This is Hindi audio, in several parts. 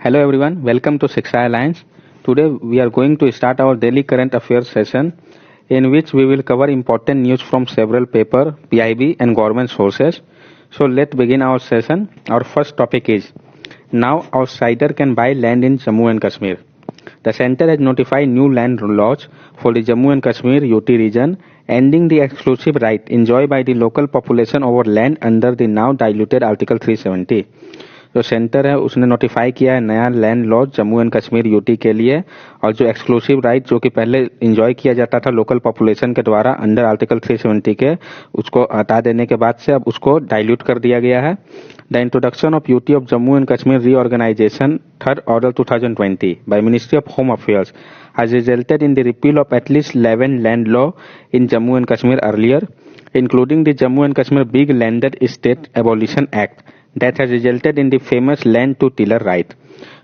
Hello everyone, welcome to Shiksha Alliance. Today we are going to start our daily current affairs session in which we will cover important news from several paper, PIB and government sources. So let's begin our session. Our first topic is now outsider can buy land in Jammu and Kashmir. The center has notified new land laws for the Jammu and Kashmir UT region, ending the exclusive right enjoyed by the local population over land under the now diluted Article 370. जो सेंटर है उसने नोटिफाई किया है नया land law Jammu and Kashmir UT के लिए, और जो एक्सक्लूसिव राइट जो कि पहले इंजॉय किया जाता था लोकल पॉपुलेशन के द्वारा अंडर आर्टिकल 370 के, उसको हटा देने के बाद से अब उसको डाइल्यूट कर दिया गया है. The introduction of UT of Jammu and Kashmir reorganisation 3rd Order 2020 by Ministry of Home Affairs has resulted in the repeal of at least 11 land law in Jammu and Kashmir earlier, including the Jammu and Kashmir Big Landed State Abolition Act that has resulted in the famous land to tiller right.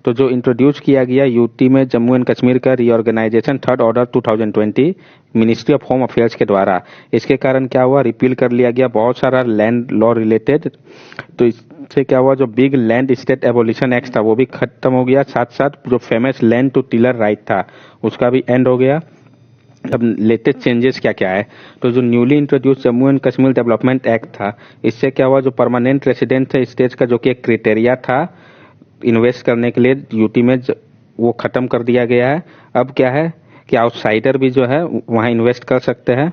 तो जो इंट्रोड्यूस किया गया यूटी में जम्मू एंड कश्मीर का reorganisation 3rd Order 2020 ministry of home affairs के द्वारा, इसके कारण क्या हुआ, रिपील कर लिया गया बहुत सारा लैंड लॉ रिलेटेड. तो इससे क्या हुआ, जो big land state abolition act था वो भी खत्म हो गया, साथ साथ जो famous land to tiller right था उसका भी एंड हो गया. अब लेटेस्ट चेंजेस क्या क्या है, तो जो newly introduce Jammu and Kashmir development act था, इससे क्या हुआ, जो परमानेंट रेसिडेंट थे स्टेट का जो कि एक क्राइटेरिया था इन्वेस्ट करने के लिए यूटी में, वो खत्म कर दिया गया है. अब क्या है कि आउटसाइडर भी जो है वहां इन्वेस्ट कर सकते हैं.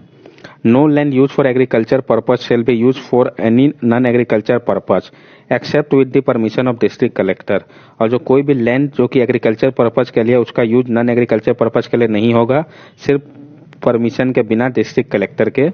No land use for agriculture purpose shall be use for any non agriculture purpose except with the permission of district collector. और जो कोई भी लैंड जो कि एग्रीकल्चर पर्पज के लिए, उसका यूज नॉन एग्रीकल्चर पर्पज के लिए नहीं होगा, सिर्फ परमिशन के बिना डिस्ट्रिक्ट कलेक्टर के.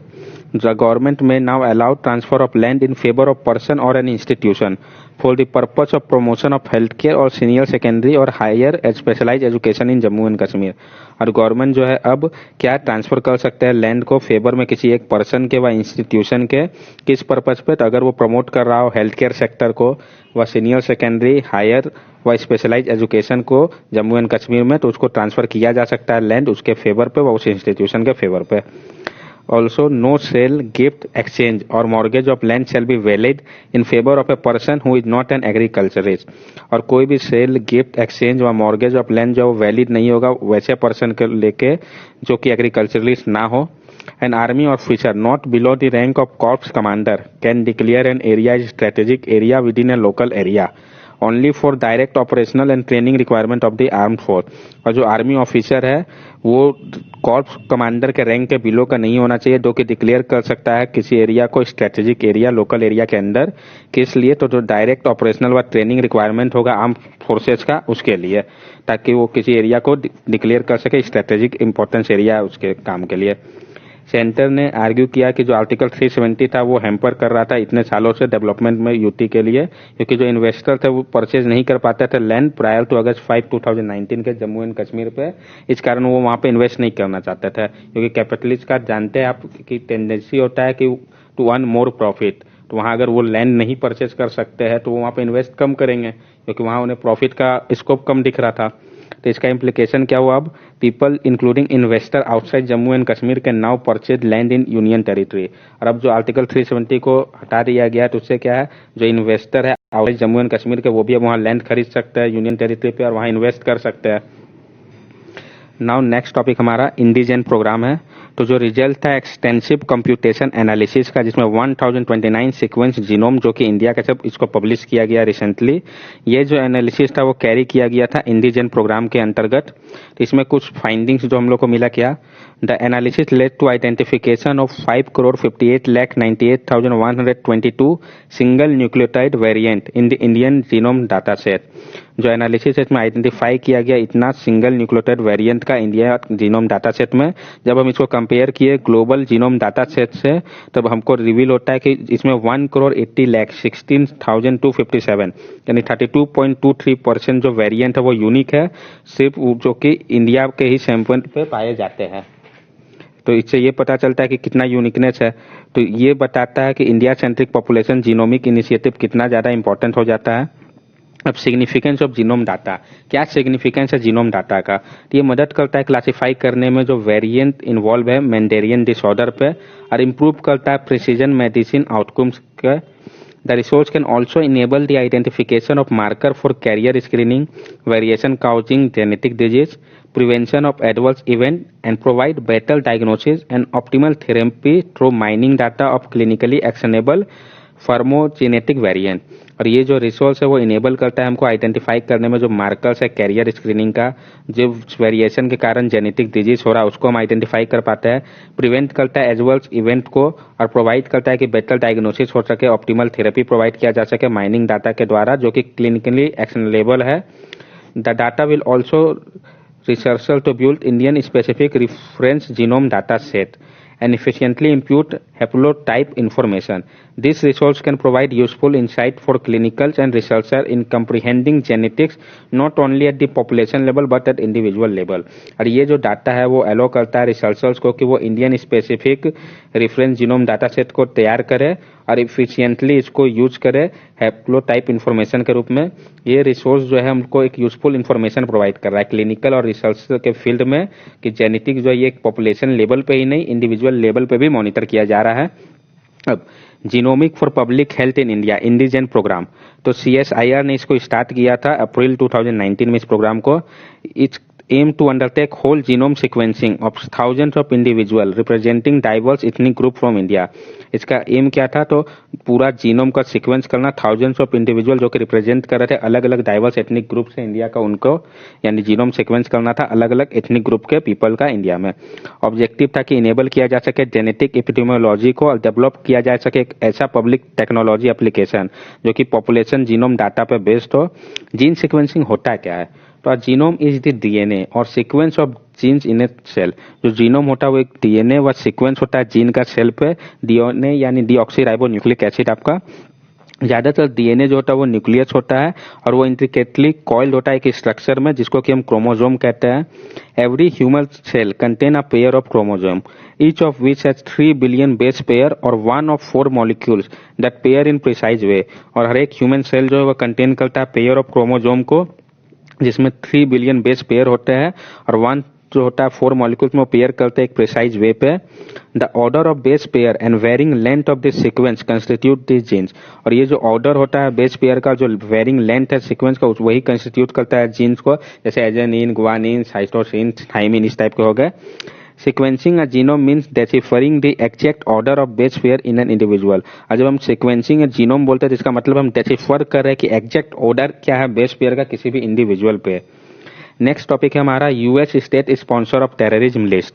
The government may now allow transfer of land in favour of person or an institution for the purpose of promotion of health care or senior secondary or higher specialise education in Jammu and Kashmir. और गवर्नमेंट जो है अब क्या ट्रांसफर कर सकते हैं लैंड को फेवर में किसी एक पर्सन के व इंस्टीट्यूशन के, किस पर्पज पे, तो अगर वो प्रमोट कर रहा हो हेल्थ केयर सेक्टर को व सीनियर सेकेंडरी हायर व स्पेशलाइज एजुकेशन को जम्मू एंड कश्मीर में, तो उसको ट्रांसफर किया जा सकता है लैंड उसके फेवर पे व उस इंस्टीट्यूशन के फेवर पे. Also, no sale, gift, exchange or mortgage of land shall be valid in favor of a person who is not an agriculturist. और कोई भी सेल, गिफ्ट, एक्सचेंज व मॉर्गेज ऑफ लैंड जो वैलिड नहीं होगा वैसे पर्सन के लेके जो कि एग्रीकल्चरलिस्ट ना हो. An army officer not below the rank of corps commander can declare an area as strategic area within a local area only for direct operational and training requirement of the armed force. और जो आर्मी ऑफिसर है वो कॉर्प्स कमांडर के रैंक के बिलो का नहीं होना चाहिए, जो कि डिक्लेयर कर सकता है किसी एरिया को स्ट्रेटेजिक एरिया लोकल एरिया के अंदर. किस लिए, तो जो डायरेक्ट ऑपरेशनल व ट्रेनिंग रिक्वायरमेंट होगा आर्म फोर्सेज का उसके लिए, ताकि वो किसी एरिया को डिक्लेयर कर सके स्ट्रेटेजिक इंपॉर्टेंस एरिया है उसके काम के लिए. सेंटर ने आर्ग्यू किया कि जो आर्टिकल 370 था वो हैम्पर कर रहा था इतने सालों से डेवलपमेंट में यूटी के लिए, क्योंकि जो इन्वेस्टर थे वो परचेज नहीं कर पाते थे लैंड प्रायर टू अगस्त 5, 2019 के जम्मू एंड कश्मीर पे. इस कारण वो वहां पे इन्वेस्ट नहीं करना चाहते थे, क्योंकि कैपिटलिस्ट का जानते हैं आप कि टेंडेंसी होता है कि टू अर्न मोर प्रॉफिट. तो वहां अगर वो लैंड नहीं परचेज कर सकते हैं तो वो वहां पे इन्वेस्ट कम करेंगे, क्योंकि वहां उन्हें प्रॉफिट का स्कोप कम दिख रहा था. तो इसका इम्प्लीकेशन क्या हुआ, अब people including investor outside Jammu and Kashmir can now purchase land in union territory. और अब जो आर्टिकल 370 को हटा दिया गया है तो उससे क्या है, जो इन्वेस्टर है आउटसाइड जम्मू एंड कश्मीर के वो भी अब वहाँ लैंड खरीद सकते हैं यूनियन टेरिटरी पे और वहाँ इन्वेस्ट कर सकते हैं. नाउ नेक्स्ट टॉपिक हमारा इंडिजन प्रोग्राम है. तो जो रिजल्ट था एक्सटेंसिव कंप्यूटेशन एनालिसिस का, जिसमें 1029 सीक्वेंस जीनोम जो कि इंडिया का सब इसको पब्लिश किया गया रिसेंटली, ये जो एनालिसिस था वो कैरी किया गया था इंडिजन प्रोग्राम के अंतर्गत. तो इसमें कुछ फाइंडिंग्स जो हम लोग को मिला क्या, the analysis led to identification of 5,58,98,122 single nucleotide variant in the Indian genome data set. जो एनालिसिस इसमें आइडेंटिफाई किया गया इतना सिंगल न्यूक्लियोटाइड वेरिएंट का इंडिया जीनोम डाटा सेट में, जब हम इसको कंपेयर किए ग्लोबल जीनोम डाटा सेट से, तब हमको रिवील होता है कि इसमें 1,80,16,257 यानी 32.23% जो वेरिएंट है वो यूनिक है, सिर्फ जो कि इंडिया के ही सैंपल पे पाए जाते हैं. तो इससे ये पता चलता है कि कितना यूनिकनेस है. तो ये बताता है कि India centric population genomic initiative कितना ज़्यादा इंपॉर्टेंट हो जाता है. अब सिग्निफिकेंस ऑफ जीनोम डाटा, क्या सिग्निफिकेंस है जीनोम डाटा का, तो ये मदद करता है क्लासिफाई करने में जो वेरिएंट इन्वॉल्व है मेंडेलियन डिसऑर्डर पे, और इम्प्रूव करता है प्रिसीजन मेडिसिन आउटकम्स के. The resource can also enable the identification of marker for carrier screening, variation causing genetic disease, prevention of adverse event, and provide better diagnosis and optimal therapy through mining data of clinically actionable pharmacogenetic variant. और ये जो रिसोर्स है वो इनेबल करता है हमको आइडेंटिफाई करने में जो मार्कर्स है कैरियर स्क्रीनिंग का, जो वेरिएशन के कारण जेनेटिक डिजीज हो रहा है उसको हम आइडेंटिफाई कर पाते हैं, प्रिवेंट करता है एडवर्स इवेंट को और प्रोवाइड करता है कि बेटर डायग्नोसिस हो सके, ऑप्टिमल थेरेपी प्रोवाइड किया जा सके माइनिंग डाटा के द्वारा जो कि क्लिनिकली एक्शनेबल है। The data will also researchers to build Indian specific reference genome data set and efficiently impute haplotype information. This resource can provide useful insight for clinicals and researchers in comprehending genetics not only at the population level but at individual level. और ये जो डाटा है वो एलो करता है रिसर्चर्स को कि वो Indian specific reference genome data set को तैयार करे और इफिशियंटली इसको यूज करे हैप्लोटाइप इंफॉर्मेशन के रूप में। ये रिसोर्स जो है हमको एक यूजफुल इंफॉर्मेशन प्रोवाइड कर रहा है क्लिनिकल और रिसर्च के फील्ड में कि जेनेटिक जो है ये पॉपुलेशन लेवल पे ही नहीं इंडिविजुअल लेवल पे भी मॉनिटर किया जा रहा है। अब genomic for public health in India IndiGen programme, तो CSIR ने इसको स्टार्ट किया था अप्रैल 2019 में इस प्रोग्राम को। It's aim to undertake whole genome sequencing of thousands of individuals representing diverse ethnic group from India। इसका एम क्या था, तो पूरा जीनोम का सीक्वेंस करना थाउजेंड्स ऑफ इंडिविजुअल जो कि रिप्रेजेंट कर रहे थे अलग अलग डाइवर्स एथनिक ग्रुप से इंडिया का, उनको यानी जीनोम सीक्वेंस करना था अलग अलग एथनिक ग्रुप के पीपल का इंडिया में। ऑब्जेक्टिव था कि इनेबल किया जा सके जेनेटिक एपिडेमियोलॉजी को और डेवलप किया जा सके एक ऐसा पब्लिक टेक्नोलॉजी एप्लीकेशन जो कि पॉपुलेशन जीनोम डाटा पे बेस्ड हो। जीन सीक्वेंसिंग होता क्या है, तो जीनोम इज द डीएनए और sequence of genes in a cell. जो जीनोम होता है वो एक डीएनए व सीक्वेंस होता है जीन का सेल पे। डीएनए यानी डीऑक्सीराइबो न्यूक्लिक एसिड आपका। ज्यादातर डीएनए जो होता है वो न्यूक्लियस होता है और वो इंट्रिकेटली कॉइल्ड होता है एक स्ट्रक्चर में जिसको कि हम क्रोमोसोम कहते हैं। Every human cell contain a pair of chromosome each of which has 3 billion base pair or one of 4 molecules that pair in precise way। और हर एक ह्यूमन सेल जो है वो कंटेन करता है पेयर ऑफ क्रोमोसोम को जिसमें 3 बिलियन बेस पेयर होते हैं और वन जो होता है 4 मॉलिक्यूल्स में पेयर करते हैं एक प्रिसाइज वे पे। The order of base pair and varying length of this sequence constitute this genes. और ये जो ऑर्डर होता है बेस पेयर का जो वेरिंग लेंथ है सीक्वेंस का वही कंस्टिट्यूट करता है जीन्स को, जैसे एजेनिन, गुआनिन, साइटोसिन, थाइमिन इस टाइप के हो गए। Sequencing a genome means deciphering the exact order of base pair in an individual। और जब हम sequencing a genome बोलते हैं तो इसका मतलब हम decipher कर रहे हैं कि exact order क्या है बेस पेयर का किसी भी इंडिविजुअल पे। नेक्स्ट टॉपिक है हमारा US state sponsor of terrorism list.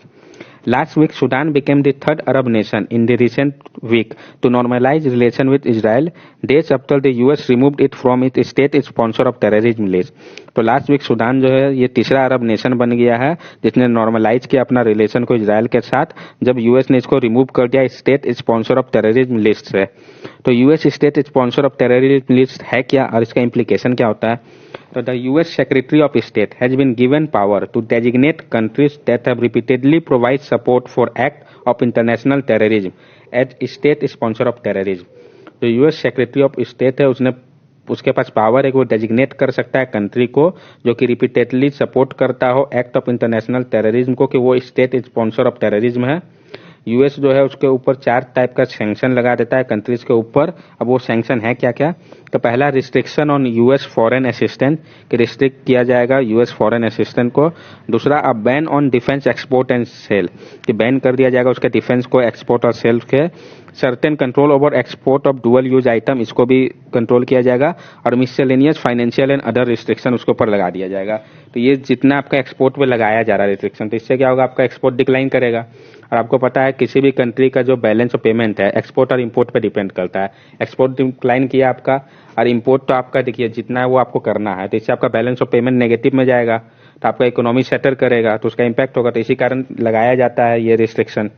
Last week, Sudan became the third Arab nation in the recent week to normalize relation with Israel, days after the US removed it from its state sponsor of terrorism list। तो लास्ट वीक सूडान जो है ये तीसरा अरब नेशन बन गया है जिसने नॉर्मलाइज किया अपना रिलेशन को इजराइल के साथ जब यूएस ने इसको रिमूव कर दिया state sponsor of terrorism list से। तो US state sponsor of terrorism list है क्या और इसका इम्प्लीकेशन क्या होता है। So the US Secretary of State has been given power to designate countries that have repeatedly provided support for act of international terrorism as state sponsor of terrorism। तो US Secretary of State है उसके पास पावर है कि वो डेजिग्नेट कर सकता है कंट्री को जो कि रिपीटेडली सपोर्ट करता हो एक्ट ऑफ इंटरनेशनल टेररिज्म को कि वो स्टेट स्पॉन्सर ऑफ टेररिज्म है। यूएस जो है उसके ऊपर 4 टाइप का सैंक्शन लगा देता है कंट्रीज के ऊपर। अब वो सैंक्शन है क्या क्या, तो पहला restriction on US foreign assistant कि रिस्ट्रिक्ट किया जाएगा यूएस फॉरेन असिस्टेंट को। दूसरा अब ban on defence export and sale कि बैन कर दिया जाएगा उसके डिफेंस को एक्सपोर्ट और सेल के। Certain control over export of dual use item इसको भी कंट्रोल किया जाएगा और miscellaneous financial and other restriction उसके ऊपर लगा दिया जाएगा। तो ये जितना आपका एक्सपोर्ट पे लगाया जा रहा है रिस्ट्रिक्शन तो इससे क्या होगा आपका एक्सपोर्ट डिक्लाइन करेगा। और आपको पता है किसी भी कंट्री का जो बैलेंस ऑफ पेमेंट है एक्सपोर्ट और इंपोर्ट पे डिपेंड करता है। एक्सपोर्ट डिक्लाइन किया आपका और इंपोर्ट तो आपका देखिए जितना है वो आपको करना है तो इससे आपका बैलेंस ऑफ पेमेंट नेगेटिव में जाएगा तो आपका इकोनॉमी सेटर करेगा तो उसका इम्पैक्ट होगा। तो इसी कारण लगाया जाता है ये restriction.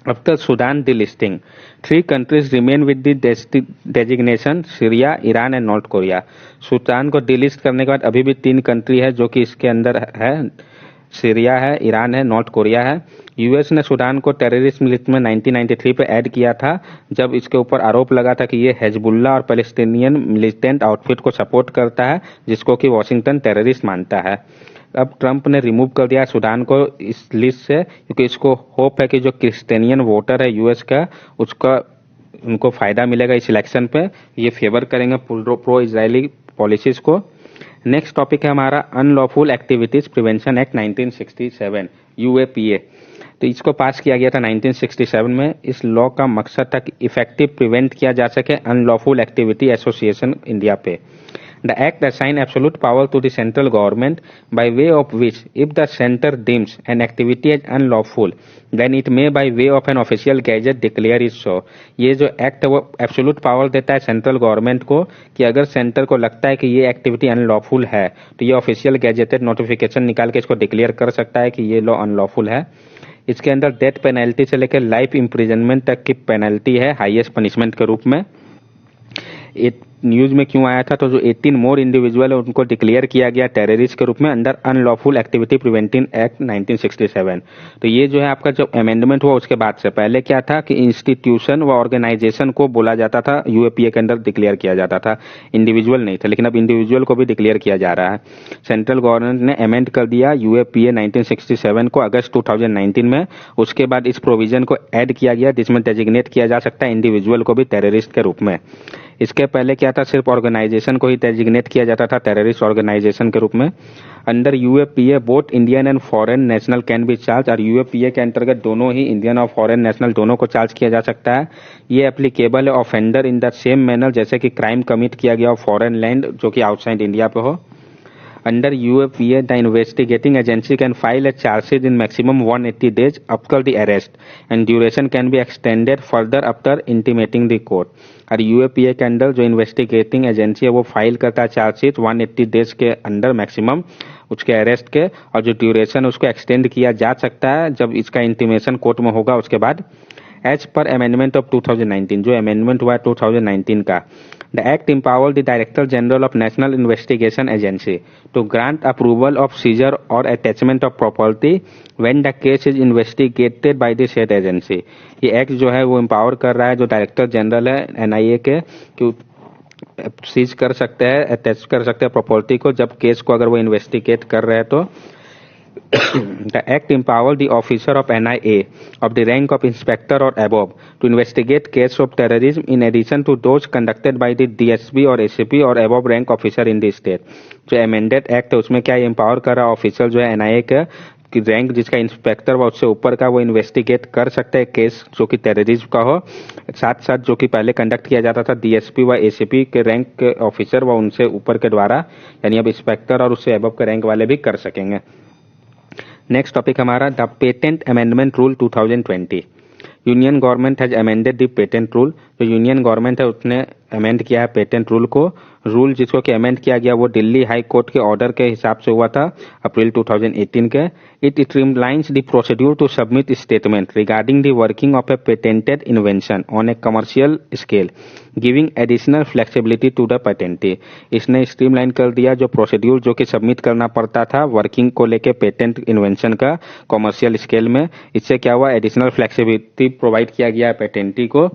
After Sudan delisting, 3 countries remain with the designation Syria, Iran and north Korea. Sudan को डिलिस्ट करने के बाद अभी भी 3 कंट्री है जो कि इसके अंदर है, सीरिया है, ईरान है, नॉर्थ कोरिया है। यूएस ने सूडान को टेररिस्ट लिस्ट में 1993 पे ऐड किया था जब इसके ऊपर आरोप लगा था कि ये हेजबुल्ला और पैलेस्टीनियन मिलिटेंट आउटफिट को सपोर्ट करता है जिसको कि वॉशिंगटन टेररिस्ट मानता है। अब ट्रंप ने रिमूव कर दिया सूडान को इस लिस्ट से क्योंकि इसको होप है कि जो क्रिस्टेनियन वोटर है यूएस का उसका उनको फायदा मिलेगा इस इलेक्शन पे, ये फेवर करेंगे प्रो इजरायली पॉलिसीज को। नेक्स्ट टॉपिक है हमारा unlawful activities prevention act 1967 UAPA. तो इसको पास किया गया था 1967 में। इस लॉ का मकसद था कि इफेक्टिव प्रिवेंट किया जा सके अनलॉफुल एक्टिविटी एसोसिएशन इंडिया पे। The act assigns absolute power to the central government by way of which, if the center deems an activity as unlawful, then it may by way of an official gazette declare it so। ये जो एक्ट है वो एब्सोल्यूट पावर देता है सेंट्रल गवर्नमेंट को कि अगर सेंटर को लगता है कि ये एक्टिविटी अनलॉफुल है तो ये ऑफिशियल गैजेटेड नोटिफिकेशन निकाल के इसको डिक्लेयर कर सकता है कि ये लॉ अनलॉफुल है। इसके अंदर डेथ पेनल्टी से लेकर लाइफ इम्प्रिजनमेंट तक की पेनल्टी है हाईएस्ट पनिशमेंट के रूप में। न्यूज में क्यों आया था, तो जो 18 मोर इंडिविजुअल है उनको डिक्लेयर किया गया टेररिस्ट के रूप में under unlawful activity preventing act 1967। तो ये जो है आपका जो अमेंडमेंट हुआ उसके बाद से, पहले क्या था कि इंस्टीट्यूशन व ऑर्गेनाइजेशन को बोला जाता था, यूएपीए के अंदर डिक्लेयर किया जाता था, इंडिविजुअल नहीं था, लेकिन अब इंडिविजुअल को भी डिक्लेयर किया जा रहा है। सेंट्रल गवर्नमेंट ने अमेंड कर दिया यूएपीए 1967 को अगस्त 2019 में। उसके बाद इस प्रोविजन को ऐड किया गया जिसमें डेजिग्नेट किया जा सकता है इंडिविजुअल को भी टेररिस्ट के रूप में। इसके पहले क्या था, सिर्फ ऑर्गेनाइजेशन को ही डेजिग्नेट किया जाता था टेररिस्ट ऑर्गेनाइजेशन के रूप में। Under UAPA both Indian and foreign national can be charge, और यूएपीए के अंतर्गत दोनों ही इंडियन और फॉरेन नेशनल दोनों को चार्ज किया जा सकता है। ये एप्लीकेबल है offender in the same manner जैसे कि क्राइम कमिट किया गया हो फॉरेन लैंड जो कि आउटसाइड इंडिया पे हो। Under UAPA, the investigating agency can file a charges in maximum 180 days after the arrest, and duration can be extended further after intimating the court। और यूएपीए के अंदर जो इन्वेस्टिगेटिंग एजेंसी है वो फाइल करता है चार्जशीट 180 डेज के अंदर मैक्सिमम उसके अरेस्ट के, और जो ड्यूरेशन उसको एक्सटेंड किया जा सकता है जब इसका इंटीमेशन कोर्ट में होगा उसके बाद। एज पर अमेंडमेंट ऑफ 2019, जो अमेंडमेंट हुआ है 2019 का, The Act empowers the Director General of National Investigation Agency to grant approval of seizure or attachment of property when the case is investigated by the said agency। ये एक्ट जो है वो एम्पावर कर रहा है जो डायरेक्टर जनरल है एनआईए के कि सीज कर सकते हैं, अटैच कर सकते हैं प्रॉपर्टी को जब केस को अगर वो इन्वेस्टिगेट कर रहे हैं तो। The Act empowers the officer of NIA of the rank of inspector or above to investigate case of terrorism in addition to those conducted by the DSP or ACP or above rank officer in the state। जो amended act है उसमें क्या एम्पावर कर रहा है ऑफिसर जो है NIA का कि रैंक जिसका इंस्पेक्टर व उससे ऊपर का वो इन्वेस्टिगेट कर सकते हैं केस जो कि टेररिज्म का हो, साथ साथ जो कि पहले कंडक्ट किया जाता था डीएसपी व एसीपी के रैंक के ऑफिसर व उनसे ऊपर के द्वारा, यानी अब इंस्पेक्टर और उससे अबव के रैंक वाले भी कर सकेंगे। नेक्स्ट टॉपिक हमारा the patent amendment rule 2020। Union government has amended the patent rule. जो यूनियन गवर्नमेंट है उसने अमेंड किया है पेटेंट रूल को। रूल जिसको कि अमेंड किया गया वो दिल्ली हाई कोर्ट के ऑर्डर के हिसाब से हुआ था अप्रैल 2018 के। It streamlines the procedure to submit statement regarding the working of a patented invention on a commercial scale giving additional flexibility to the patentee. इसने स्ट्रीमलाइन कर दिया जो प्रोसीड्यूर जो कि सबमिट करना पड़ता था वर्किंग को लेके पेटेंट इन्वेंशन का कमर्शियल स्केल में। इससे क्या हुआ, एडिशनल फ्लेक्सिबिलिटी प्रोवाइड किया गया है पेटेंटी को।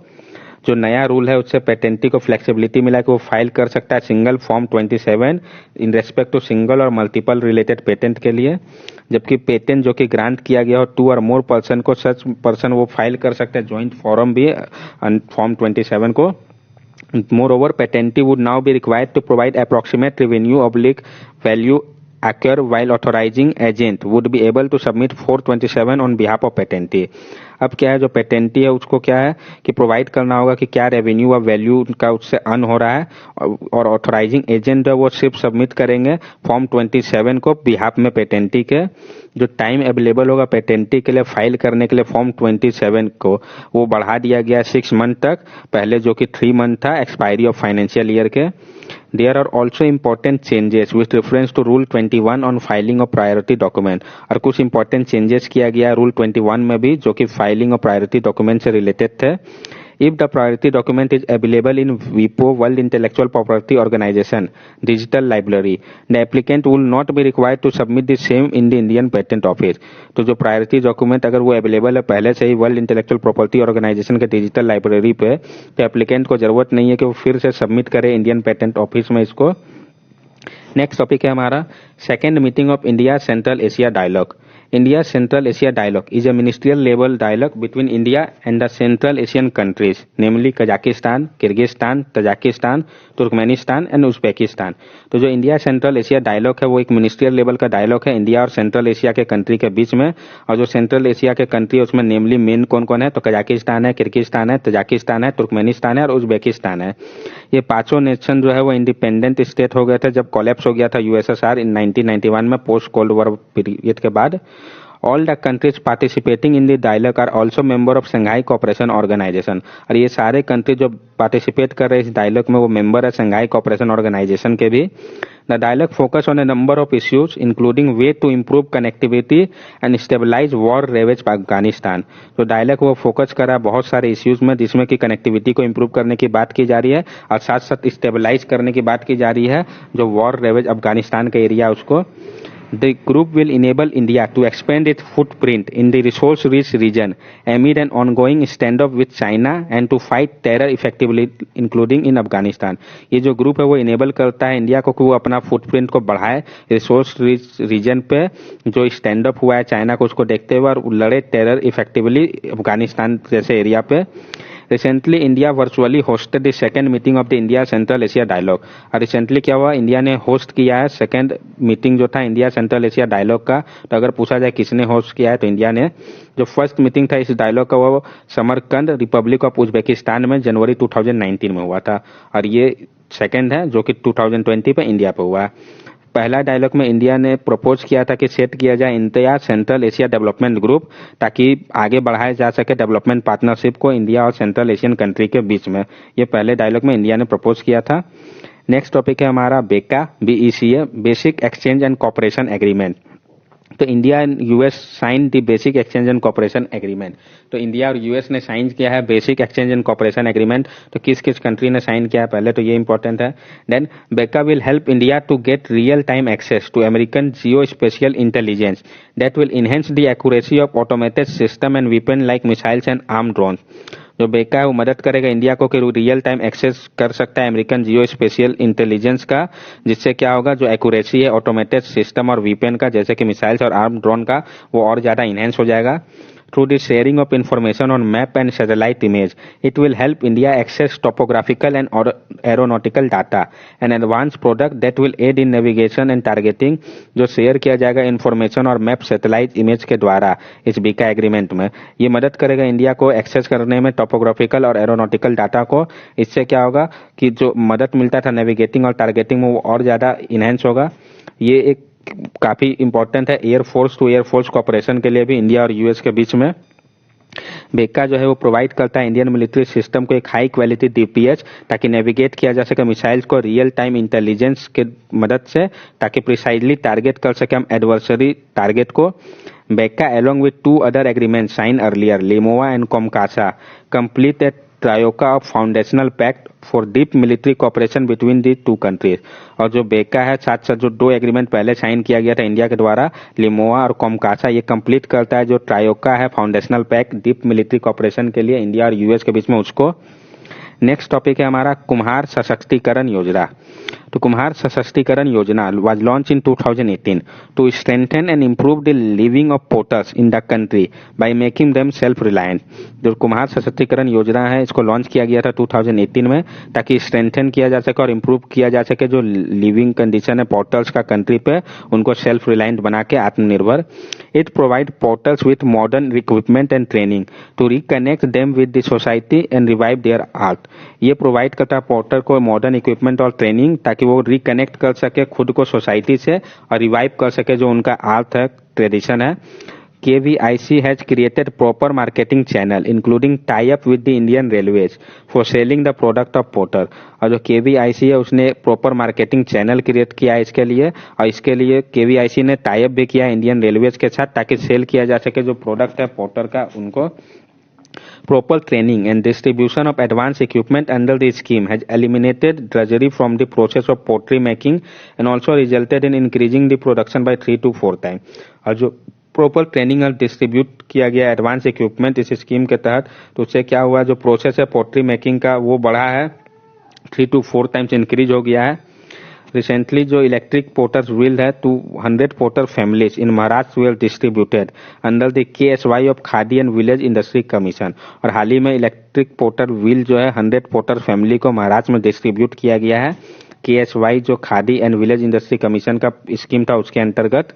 जो नया रूल है उससे पेटेंटी को फ्लेक्सिबिलिटी मिला कि वो फाइल कर सकता है single form 27 in respect to single और मल्टीपल रिलेटेड पेटेंट के लिए, जबकि पेटेंट जो कि ग्रांट किया गया हो 2 और मोर पर्सन को, सच पर्सन वो फाइल कर सकते हैं ज्वाइंट फॉर्म भी फॉर्म 27 को। Moreover, patentee would now be required to provide approximate revenue/value acquire while authorizing agent would be able to submit 427 on behalf of patentee। अब क्या है, जो पेटेंटी है उसको क्या है कि प्रोवाइड करना होगा कि क्या रेवेन्यू और वैल्यू का उससे अर्न हो रहा है, और ऑथराइजिंग एजेंट है वो सिर्फ सबमिट करेंगे फॉर्म 27 को बिहाफ में पेटेंटी के। जो टाइम अवेलेबल होगा पेटेंटी के लिए फाइल करने के लिए फॉर्म 27 को वो बढ़ा दिया गया 6 मंथ तक, पहले जो कि 3 मंथ था एक्सपायरी ऑफ फाइनेंशियल ईयर के। There are also important changes with reference to Rule 21 on filing of priority document। और कुछ important changes किया गया Rule 21 में भी जो कि फाइलिंग ऑफ प्रायोरिटी डॉक्यूमेंट से रिलेटेड थे। If the priority document is available in WIPO World Intellectual Property Organization digital library, the applicant will not be required to submit the same in the Indian Patent Office। तो जो प्रायोरिटी डॉक्यूमेंट अगर वो अवेलेबल है पहले से ही वर्ल्ड इंटेलेक्चुअल प्रॉपर्टी ऑर्गेनाइजेशन के डिजिटल लाइब्रेरी पे, तो एप्लीकेंट को जरूरत नहीं है कि वो फिर से सबमिट करे इंडियन पेटेंट ऑफिस में इसको। नेक्स्ट टॉपिक है हमारा second meeting of India Central Asia dialogue. India Central Asia Dialogue is a ministerial level dialogue between India and the Central Asian countries, namely Kazakhstan, Kyrgyzstan, Tajikistan, Turkmenistan and Uzbekistan. तो जो इंडिया सेंट्रल एशिया डायलॉग है वो एक मिनिस्ट्रियल लेवल का डायलॉग है इंडिया और सेंट्रल एशिया के कंट्री के बीच में। और जो सेंट्रल एशिया के कंट्री है उसमें नेमली मेन कौन कौन है, तो कजाकिस्तान है, किर्गिस्तान है, तजाकिस्तान है, तुर्कमेनिस्तान है और उज्बेकिस्तान है। ये पांचों नेशन जो है वो इंडिपेंडेंट स्टेट हो गए थे जब कोलैप्स हो गया था यूएसएसआर इन 1991 में, पोस्ट कोल्ड वॉर पीरियड के बाद। All the countries participating in the dialogue are also member of Shanghai Cooperation Organization। और ये सारे कंट्री जो पार्टिसिपेट कर रहे हैं इस डायलॉग में वो मेंबर है शंघाई कोऑपरेशन ऑर्गेनाइजेशन के भी। The dialogue focus on a number of issues including way to improve connectivity and stabilize war ravaged Afghanistan. तो डायलॉग वो फोकस कर रहा है बहुत सारे इश्यूज में जिसमें कि कनेक्टिविटी को इम्प्रूव करने की बात की जा रही है और साथ साथ स्टेबलाइज करने की बात की जा रही है जो वॉर रेवेज अफगानिस्तान का एरिया है उसको। The group will enable India to expand its footprint in the resource-rich region amid an ongoing standoff with China and to fight terror effectively, including in Afghanistan। ये जो ग्रुप है वो इनेबल करता है इंडिया को कि वो अपना फुटप्रिंट को बढ़ाए रिसोर्स रिच रीजन पे जो स्टैंड अप हुआ है चाइना को उसको देखते हुए और लड़े टेरर इफेक्टिवली अफगानिस्तान जैसे एरिया पे। Recently India virtually hosted the second meeting of the India Central Asia dialogue. और रिसेंटली क्या हुआ, इंडिया ने होस्ट किया है सेकंड मीटिंग जो था इंडिया सेंट्रल एशिया डायलॉग का। तो अगर पूछा जाए किसने होस्ट किया है तो इंडिया ने। जो फर्स्ट मीटिंग था इस डायलॉग का वो समरकंद रिपब्लिक ऑफ उज्बेकिस्तान में जनवरी 2019 में हुआ था और ये सेकंड है जो कि 2020 पे इंडिया पे हुआ है। पहला डायलॉग में इंडिया ने प्रपोज किया था कि सेट किया जाए India Central Asia development group ताकि आगे बढ़ाया जा सके डेवलपमेंट पार्टनरशिप को इंडिया और सेंट्रल एशियन कंट्री के बीच में। ये पहले डायलॉग में इंडिया ने प्रपोज किया था। नेक्स्ट टॉपिक है हमारा बेका BECA basic exchange and cooperation agreement. तो India and US sign the basic exchange and cooperation agreement. तो इंडिया और यूएस ने साइन किया है basic exchange and cooperation agreement. तो किस किस कंट्री ने साइन किया है पहले तो ये इंपॉर्टेंट है। Then BECA will help India to get real time access to American geo spatial intelligence that will enhance the accuracy of automated system and weapon like missiles and arm drone. जो बेका है वो मदद करेगा इंडिया को कि रियल टाइम एक्सेस कर सकता है अमेरिकन जियो स्पेशियल इंटेलिजेंस का, जिससे क्या होगा जो एक्यूरेसी है ऑटोमेटेड सिस्टम और वीपीएन का जैसे कि मिसाइल्स और आर्म ड्रोन का वो और ज्यादा इनहेंस हो जाएगा। Through the sharing of information on map and satellite image, it will help India access topographical and aeronautical data, an advanced product that will aid in navigation and targeting। जो शेयर किया जाएगा इंफॉर्मेशन और मैप सैटेलाइट इमेज के द्वारा इस बीका एग्रीमेंट में, ये मदद करेगा इंडिया को एक्सेस करने में टोपोग्राफिकल और एरोनॉटिकल डाटा को। इससे क्या होगा कि जो मदद मिलता था नेविगेटिंग और टारगेटिंग में वो और ज्यादा इनहेंस होगा। ये एक काफी इंपॉर्टेंट है एयरफोर्स टू एयरफोर्स कॉपरेशन के लिए भी इंडिया और यूएस के बीच में। बेका जो है वो प्रोवाइड करता है इंडियन मिलिट्री सिस्टम को एक हाई क्वालिटी डीपीएच ताकि नेविगेट किया जा सके मिसाइल्स को रियल टाइम इंटेलिजेंस के मदद से ताकि प्रिसाइजली टारगेट कर सके हम एडवर्सरी टारगेट को। बेका along with two other agreements signed earlier, Limoa and Comcasa, complete a troika of foundational pact for deep military cooperation between the two countries. और जो बेका है साथ साथ जो दो एग्रीमेंट पहले साइन किया गया था इंडिया के द्वारा लिमोआ और कॉमकासा, ये कंप्लीट करता है जो ट्रायोका है foundational pact deep military cooperation के लिए इंडिया और यूएस के बीच में उसको। नेक्स्ट टॉपिक है हमारा कुम्हार सशक्तिकरण योजना। तो कुम्हार सशक्तिकरण योजना was launched in 2018 to strengthen and improve the living of potters in the country by making them self-reliant। जो कुम्हार सशक्तिकरण योजना है इसको लॉन्च किया गया था 2018 में ताकि स्ट्रेंथन किया जा सके और इम्प्रूव किया जा सके जो लिविंग कंडीशन है पोर्टल्स का कंट्री पे, उनको सेल्फ रिलायंट बना के आत्मनिर्भर। It provide potters with modern equipment and training to reconnect them with the society and revive their art. ये प्रोवाइड करता है पोर्टल को मॉडर्न इक्विपमेंट और ट्रेनिंग ताकि वो रिकनेक्ट कर सके खुद को सोसाइटी से और रिवाइव कर सके जो उनका आर्ट है, ट्रेडिशन है। KVIC has created proper marketing channel including tie-up with the Indian Railways for selling the product of potter। और जो KVIC है उसने प्रॉपर मार्केटिंग चैनल क्रिएट किया है इसके लिए और इसके लिए KVIC ने टाई अप भी किया है इंडियन रेलवेज के साथ ताकि सेल किया जा सके जो प्रोडक्ट है पोटर का उनको। Proper training and distribution of advanced equipment under the scheme has eliminated drudgery from the process of pottery making and also resulted in increasing the production by 3 to 4 times। और जो प्रॉपर ट्रेनिंग और डिस्ट्रीब्यूट किया गया एडवांस इक्विपमेंट इस स्कीम के तहत तो उससे क्या हुआ जो प्रोसेस है पोट्री मेकिंग का वो बढ़ा है 3 to 4 टाइम्स इंक्रीज हो गया है। रिसेंटली जो इलेक्ट्रिक पोर्टर्स व्हील है 200 porter families in Maharashtra well distributed under the KSY of khadi and village industry commission. और हाल ही में इलेक्ट्रिक पोर्टर व्हील जो है 100 पोर्टर फैमिली को महाराष्ट्र में डिस्ट्रीब्यूट किया गया है KSY जो khadi and village industry commission का स्कीम था उसके अंतर्गत।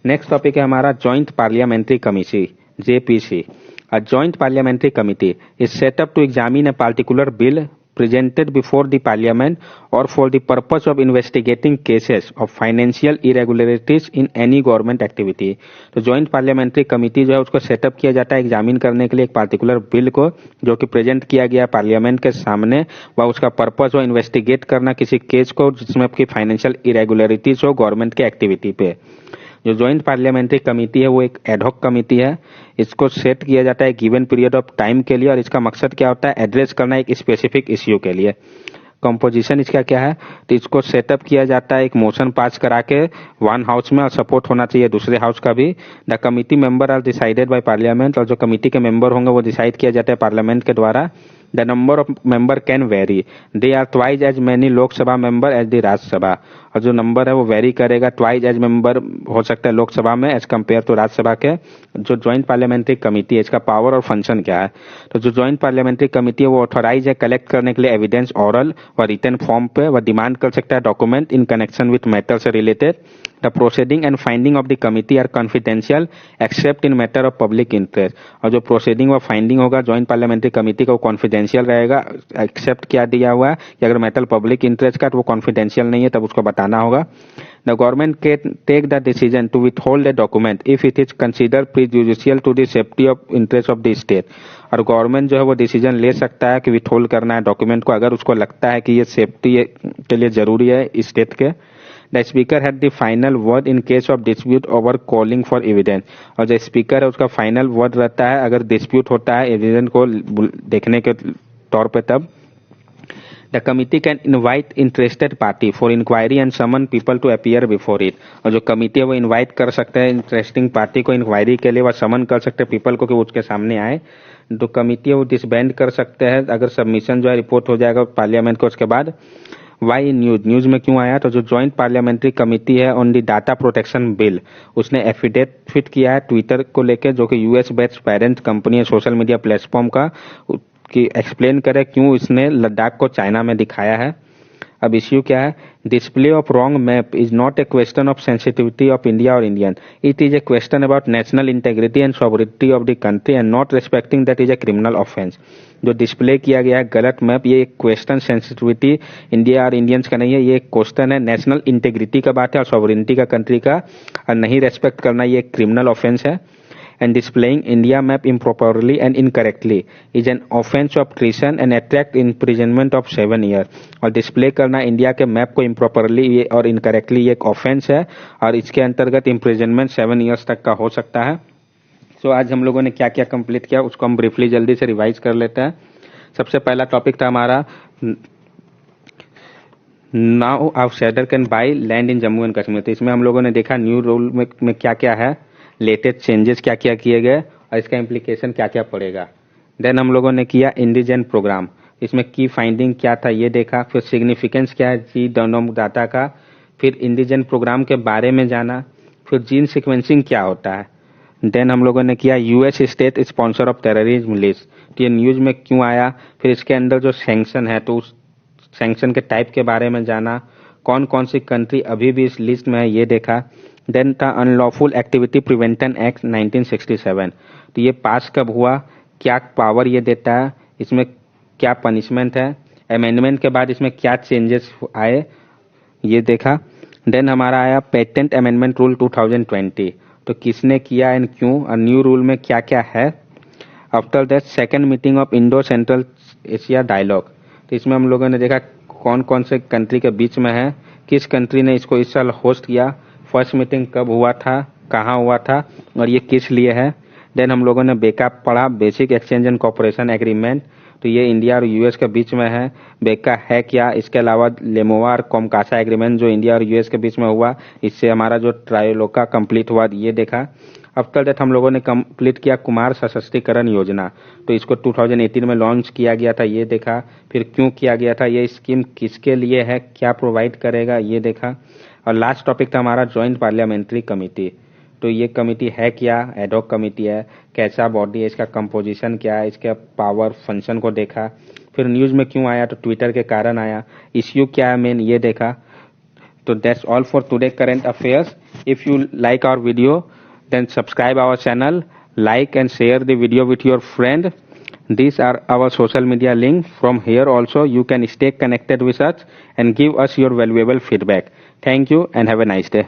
नेक्स्ट टॉपिक है हमारा joint parliamentary committee JPC। A joint parliamentary committee is set up to examine a particular bill presented before the parliament or for the purpose of investigating cases of financial irregularities in any government activity। तो जॉइंट पार्लियामेंट्री कमिटी जो है उसको सेटअप किया जाता है एग्जामिन करने के लिए एक पार्टिकुलर बिल को जो कि प्रेजेंट किया गया पार्लियामेंट के सामने, व उसका पर्पस हो इन्वेस्टिगेट करना किसी केस को जिसमें आपकी फाइनेंशियल इरेगुलरिटीज हो गवर्नमेंट के एक्टिविटी पे। जो जॉइंट पार्लियामेंट्री कमेटी है वो एक एडहॉक कमेटी है, इसको सेट किया जाता है गिवन पीरियड ऑफ टाइम के लिए और इसका मकसद क्या होता है एड्रेस करना एक स्पेसिफिक इश्यू के लिए। कंपोजिशन इसका क्या है तो इसको सेटअप किया जाता है एक मोशन पास करा के वन हाउस में और सपोर्ट होना चाहिए दूसरे हाउस का भी। The committee member are decided by parliament और जो कमिटी के मेंबर होंगे वो डिसाइड किया जाता है पार्लियामेंट के द्वारा। The number of member can vary, they are twice as many Lok Sabha member as the Rajya Sabha. और जो नंबर है वो वेरी करेगा, ट्वाइस एज मेंबर हो सकता है लोकसभा में एज कम्पेयर टू राज्यसभा के। जो ज्वाइंट पार्लियामेंट्री कमेटी है इसका पावर और फंक्शन क्या है तो जो ज्वाइंट पार्लियामेंट्री कमेटी है वो ऑथोराइज है कलेक्ट करने के लिए एविडेंस ऑरल व रिटन फॉर्म पे, वह डिमांड कर सकता है document in connection with matter से related. The proceeding and finding of the committee are confidential except in matter of public interest. और जो प्रोसीडिंग व फाइंडिंग होगा ज्वाइंट पार्लियामेंट्री कमेटी का वो कॉन्फिडेंशियल रहेगा, एक्सेप्ट क्या दिया हुआ है कि अगर मैटर पब्लिक इंटरेस्ट का तो वो कॉन्फिडेंशियल नहीं है तब उसको बताना होगा। The government can take the decision to withhold the document if it is consider prejudicial to the safety of interest of the state. और गवर्नमेंट जो है वो डिसीजन ले सकता है कि विथहोल्ड करना है डॉक्यूमेंट को अगर उसको लगता है कि ये सेफ्टी के लिए जरूरी है स्टेट के। The speaker had the final word in case of dispute over calling for evidence. और जो स्पीकर है उसका फाइनल वर्ड रहता है अगर डिस्प्यूट होता है एविडेंस को देखने के तौर पे तब। The committee can invite interested party for inquiry and summon people to appear before it। और जो कमिटी है वो इनवाइट कर सकते हैं इंटरेस्टिंग पार्टी को इंक्वायरी के लिए, वह समन कर सकते हैं पीपल को कि उसके सामने आए। जो कमिटी है वो डिसबैंड कर सकते हैं अगर सबमिशन जो है रिपोर्ट हो जाएगा पार्लियामेंट को उसके बाद। वाई न्यूज में क्यों आया तो जो जॉइंट पार्लियामेंट्री कमिटी है on the data protection bill उसने एफिडेविट किया है ट्विटर को लेकर जो कि यूएस बेस्ड पेरेंट कंपनी है सोशल मीडिया प्लेटफॉर्म का, कि एक्सप्लेन करे क्यों इसने लद्दाख को चाइना में दिखाया है। अब इश्यू क्या है, display of wrong map is not a question of sensitivity of India और Indian, it is a question about national integrity and sovereignty of the country and not respecting that is a criminal offence. जो डिस्प्ले किया गया है गलत मैप ये एक क्वेश्चन सेंसिटिविटी इंडिया और इंडियंस का नहीं है, ये एक क्वेश्चन है नेशनल इंटेग्रिटी का बात है और सॉवरिटी का कंट्री का, और नहीं रेस्पेक्ट करना ये एक क्रिमिनल ऑफेंस है। And displaying India map improperly and incorrectly is an offense of treason and attract imprisonment of 7 years। और डिस्प्ले करना इंडिया के मैप को इम्प्रॉपरली और इनकरेक्टली एक ऑफेंस है और इसके अंतर्गत इम्प्रिजनमेंट 7 ईयर्स तक का हो सकता है। सो आज हम लोगों ने क्या क्या कंप्लीट किया उसको हम ब्रीफली जल्दी से रिवाइज कर लेते हैं। सबसे पहला टॉपिक था हमारा now outsider can by land in Jammu and Kashmir. तो इसमें हम लोगों ने देखा न्यू रूल में क्या क्या है, लेटेस्ट चेंजेस क्या क्या किए गए और इसका इम्प्लीकेशन क्या क्या पड़ेगा। देन हम लोगों ने किया इंडिजन प्रोग्राम, इसमें की फाइंडिंग क्या था ये देखा, फिर सिग्निफिकेंस क्या है जी डोनोम डाटा का, फिर इंडिजन प्रोग्राम के बारे में जाना, फिर जीन सीक्वेंसिंग क्या होता है। देन हम लोगों ने किया US state sponsor of terrorism list, तो ये न्यूज में क्यों आया, फिर इसके अंदर जो सैंक्शन है तो उस सैंक्शन के टाइप के बारे में जाना, कौन कौन सी कंट्री अभी भी इस लिस्ट में है ये देखा। देन था अनलॉफुल एक्टिविटी प्रिवेंशन एक्ट 1967, तो ये पास कब हुआ, क्या पावर ये देता है, इसमें क्या पनिशमेंट है, अमेंडमेंट के बाद इसमें क्या चेंजेस आए ये देखा। देन हमारा आया पेटेंट अमेंडमेंट रूल 2020, तो किसने किया एंड क्यों और न्यू रूल में क्या क्या है। After that second meeting of Indo Central Asia dialogue, तो इसमें हम लोगों ने देखा कौन कौन से कंट्री के बीच में है, किस कंट्री ने इसको इस साल होस्ट किया, फर्स्ट मीटिंग कब हुआ था, कहाँ हुआ था और ये किस लिए है। देन हम लोगों ने बेका पढ़ा basic exchange and cooperation agreement, तो ये इंडिया और यूएस के बीच में है, बेका है क्या। इसके अलावा लेमोवा और कोमकासा एग्रीमेंट जो इंडिया और यूएस के बीच में हुआ, इससे हमारा जो ट्रायोलोका कंप्लीट हुआ, ये देखा। आफ्टर दैट हम लोगों ने कंप्लीट किया कुमार सशक्तिकरण योजना, तो इसको 2018 में लॉन्च किया गया था, ये देखा। फिर क्यों किया गया था, ये स्कीम किसके लिए है, क्या प्रोवाइड करेगा, ये देखा। और लास्ट टॉपिक था हमारा ज्वाइंट पार्लियामेंट्री कमेटी, तो ये कमेटी है क्या, एडहॉक कमेटी है, कैसा बॉडी है, इसका कंपोजिशन क्या है, इसके पावर फंक्शन को देखा। फिर न्यूज़ में क्यों आया, तो ट्विटर के कारण आया। इश्यू क्या है मेन, ये देखा। तो that's all for today current affairs. If you like our video then subscribe our channel, like and share the video with your friend. These are our social media link. From here also you can stay connected with us and give us your valuable feedback. Thank you and have a nice day.